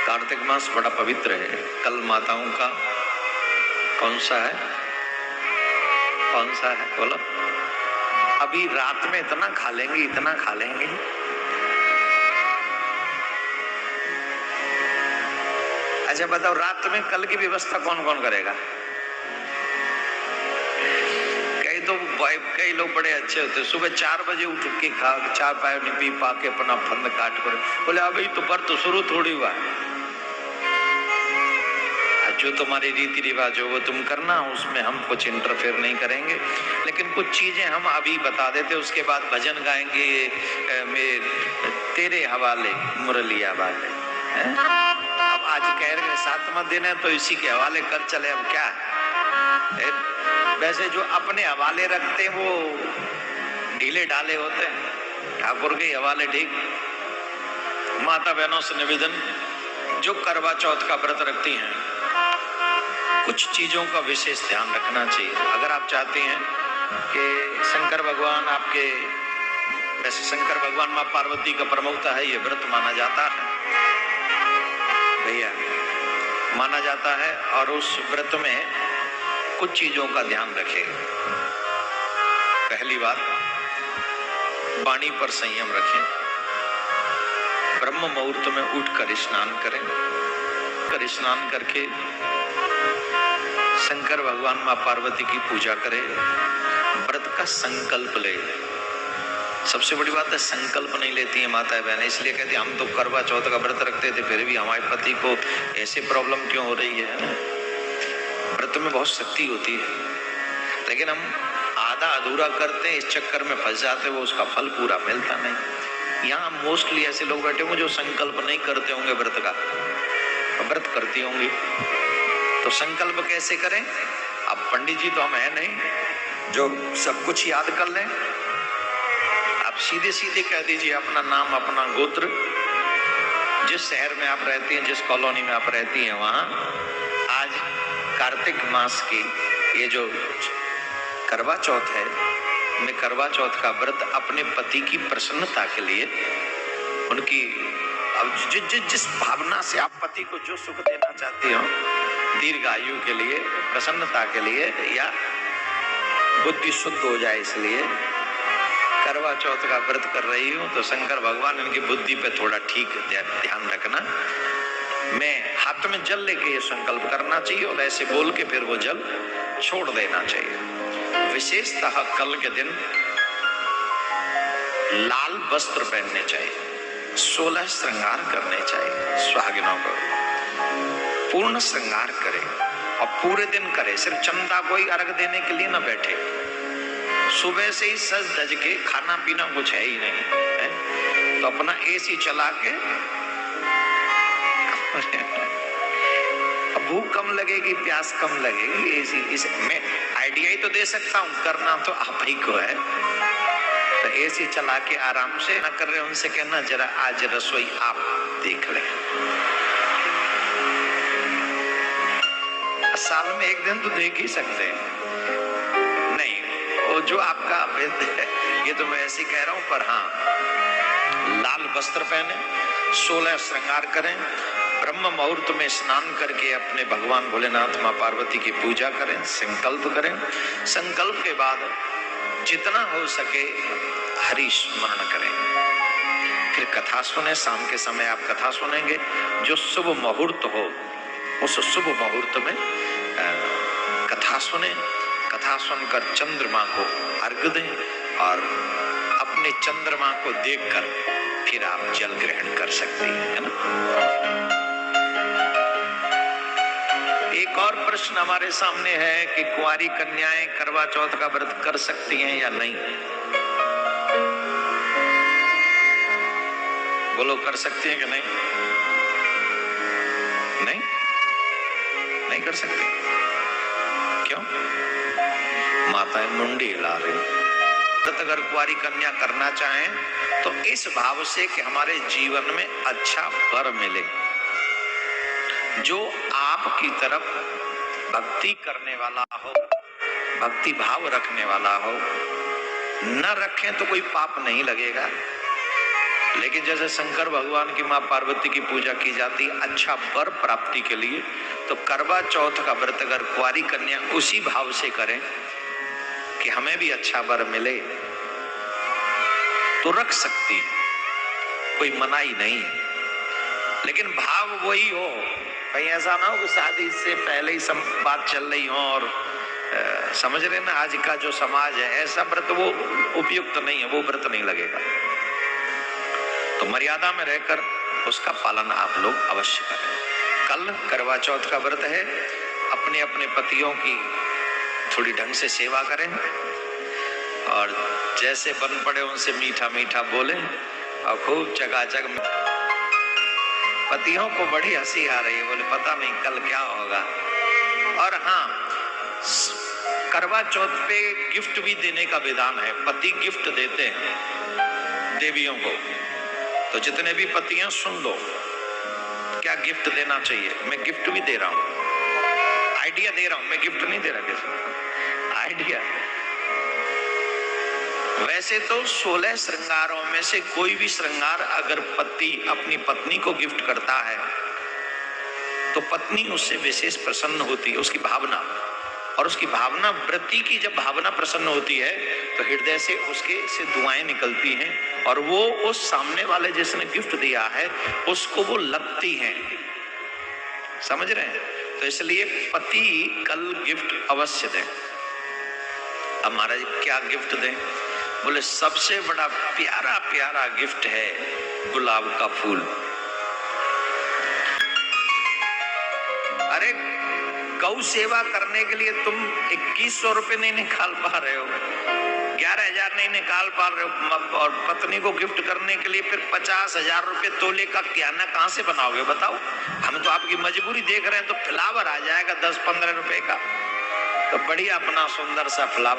कार्तिक मास बड़ा पवित्र है। कल माताओं का कौन सा है बोलो। अभी रात में इतना खा लेंगे, इतना खा लेंगे। अच्छा बताओ, रात में कल की व्यवस्था कौन कौन करेगा? कई लोग बड़े अच्छे होते, सुबह 4 बजे उठ के खा, चाय पाय पी पा के अपना फंद काट कर बोले अभी तो व्रत शुरू थोड़ी हुआ। जो तुम्हारी रीति रिवाज हो वो तुम करना, उसमें हम कुछ इंटरफेयर नहीं करेंगे, लेकिन कुछ चीजें हम अभी बता देते, उसके बाद भजन गाएंगे तेरे हवाले मुरलिया वाले। अब आज कह रहे 7वां दिन है तो इसी के हवाले कर चले। अब क्या वैसे जो अपने हवाले रखते हैं वो ढीले ढाले होते हैं, ठाकुर के हवाले ठीक। माता बहनों से निवेदन, जो करवा चौथ का व्रत रखती हैं, कुछ चीजों का विशेष ध्यान रखना चाहिए। अगर आप चाहते हैं कि शंकर भगवान आपके, वैसे शंकर भगवान माँ पार्वती का प्रमुखता है, ये व्रत माना जाता है भैया, माना जाता है। और उस व्रत में कुछ चीजों का ध्यान रखें। पहली बात, वाणी पर संयम रखें। ब्रह्म मुहूर्त में उठकर स्नान करें। कर स्नान करके शंकर भगवान माँ पार्वती की पूजा करें। व्रत का संकल्प ले। सबसे बड़ी बात है संकल्प नहीं लेती है माता बहन, इसलिए कहती हम तो करवा चौथ का व्रत रखते थे, फिर भी हमारे पति को ऐसे प्रॉब्लम क्यों हो रही है। व्रत में बहुत शक्ति होती है, लेकिन हम आधा अधूरा करते हैं, इस चक्कर में फंस जाते हैं, वो उसका फल पूरा मिलता नहीं। यहाँ मोस्टली ऐसे लोग बैठे होंगे जो संकल्प नहीं करते होंगे व्रत का, व्रत करती होंगी। तो संकल्प कैसे करें? अब पंडित जी तो हम है नहीं जो सब कुछ याद कर लें। आप सीधे सीधे कह दीजिए अपना नाम, अपना गोत्र, जिस शहर में आप रहती हैं, जिस कॉलोनी में आप रहती हैं, वहां आज कार्तिक मास की ये जो करवा चौथ है, मैं करवा चौथ का व्रत अपने पति की प्रसन्नता के लिए, उनकी अब जिस भावना से आप पति को जो सुख देना चाहती हो, दीर्घ आयु के लिए, प्रसन्नता के लिए, या बुद्धि शुद्ध हो जाए इसलिए करवा चौथ का व्रत कर रही हूँ, तो शंकर भगवान इनकी बुद्धि पे थोड़ा ठीक ध्यान रखना। मैं हाथ में जल लेके ये संकल्प करना चाहिए और ऐसे बोल के फिर वो जल छोड़ देना चाहिए। विशेषतः कल के दिन लाल वस्त्र पहनने चाहिए, 16 श्रृंगार करने चाहिए। सुहागिनों को पूर्ण श्रृंगार करे और पूरे दिन करे, सिर्फ चंदा कोई अर्घ देने के लिए ना बैठे। सुबह से ही सज धज के, खाना पीना कुछ है ही नहीं है, तो अपना एसी चला के भूख कम लगेगी, प्यास कम लगेगी, एसी इस मैं आइडिया ही तो दे सकता हूँ, करना तो आप ही को है। तो एसी चला के आराम से ना कर रहे, उनसे कहना जरा आज रसोई आप देख लें। साल में एक दिन तो देख ही सकते हैं। नहीं, वो जो आपका ये तो मैं ऐसे कह रहा हूं, पर हाँ, लाल वस्त्र पहने, 16 श्रृंगार करें, ब्रह्म मुहूर्त में स्नान करके अपने भगवान भोलेनाथ माँ पार्वती की पूजा करें, संकल्प करें। संकल्प के बाद जितना हो सके हरि स्मरण करें, फिर कथा सुने। शाम के समय आप कथा सुनेंगे। जो शुभ मुहूर्त हो उस शुभ मुहूर्त में कथा सुने। कथा सुनकर चंद्रमा को अर्घ्य दें और अपने चंद्रमा को देखकर फिर आप जल ग्रहण कर सकते हैं, है ना। एक और प्रश्न हमारे सामने है कि कुंवारी कन्याएं करवा चौथ का व्रत कर सकती हैं या नहीं? बोलो, कर सकती हैं कि नहीं? नहीं, नहीं कर सकती। क्यों? माताएं मुंडी हिला रही। अगर कुंवारी कन्या करना चाहें तो इस भाव से कि हमारे जीवन में अच्छा वर मिले, जो आपकी तरफ भक्ति करने वाला हो, भक्ति भाव रखने वाला हो। न रखें तो कोई पाप नहीं लगेगा, लेकिन जैसे शंकर भगवान की माँ पार्वती की पूजा की जाती अच्छा वर प्राप्ति के लिए, तो करवा चौथ का व्रत अगर कुंवारी कन्या उसी भाव से करें कि हमें भी अच्छा वर मिले तो रख सकती, कोई मनाही नहीं है। लेकिन भाव वही हो, कहीं ऐसा ना हो कि शादी से पहले ही बात चल रही हो और समझ रहे ना, आज का जो समाज है ऐसा व्रत वो उपयुक्त नहीं है, वो व्रत नहीं लगेगा। तो मर्यादा में रहकर उसका पालन आप लोग अवश्य करें। कल करवा चौथ का व्रत है, अपने अपने पतियों की थोड़ी ढंग से सेवा करें और जैसे बन पड़े उनसे मीठा मीठा बोले और खूब चकाचक। पतियों को बड़ी हंसी आ रही है, बोले पता नहीं कल क्या होगा। और हाँ, करवा चौथ पे गिफ्ट भी देने का विधान है, पति गिफ्ट देते हैं देवियों को। तो जितने भी पति हैं सुन लो क्या गिफ्ट देना चाहिए। मैं गिफ्ट भी दे रहा हूं, आइडिया दे रहा हूं, मैं गिफ्ट नहीं दे रहा किसी, आइडिया। वैसे तो 16 श्रृंगारों में से कोई भी श्रृंगार अगर पति अपनी पत्नी को गिफ्ट करता है तो पत्नी उससे विशेष प्रसन्न होती है, उसकी भावना। और उसकी भावना व्रती की जब भावना प्रसन्न होती है तो हृदय से उसके से दुआएं निकलती हैं और वो उस सामने वाले जिसने गिफ्ट दिया है उसको वो लगती हैं। समझ रहे हैं? तो इसलिए पति कल गिफ्ट अवश्य दें। अब महाराज क्या गिफ्ट दें? बोले सबसे बड़ा प्यारा प्यारा गिफ्ट है गुलाब का फूल। अरे गौ सेवा करने के लिए तुम 2100 रुपए नहीं निकाल पा रहे हो, 11,000 नहीं निकाल पा रहे हो, और पत्नी को गिफ्ट करने के लिए फिर 50,000 रुपए तोले का कियाना कहां से बनाओगे बताओ? हम तो आपकी मजबूरी देख रहे हैं, तो फ्लावर आ जाएगा 10-15 रुपए का, तो बढ़िया अपना सुंदर सा फ्लावर